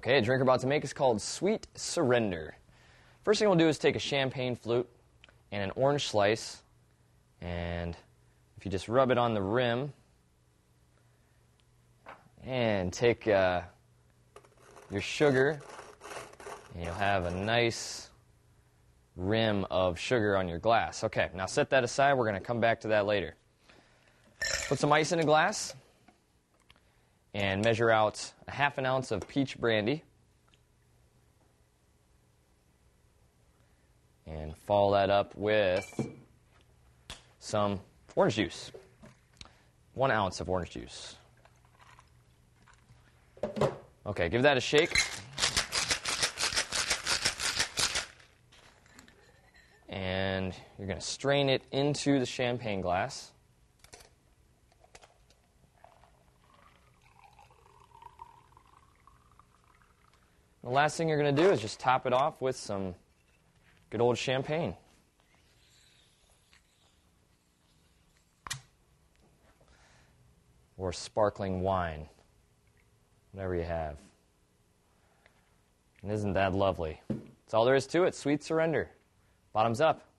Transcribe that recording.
Okay, the drink we're about to make is called Sweet Surrender. First thing we'll do is take a champagne flute and an orange slice, and if you just rub it on the rim, and take your sugar, and you'll have a nice rim of sugar on your glass. Okay, now set that aside. We're going to come back to that later. Put some ice in a glass and measure out a half an ounce of peach brandy. And follow that up with some orange juice. 1 ounce of orange juice. Okay, give that a shake. And you're going to strain it into the champagne glass. The last thing you're going to do is just top it off with some good old champagne. Or sparkling wine. Whatever you have. And isn't that lovely? That's all there is to it. Sweet surrender. Bottoms up.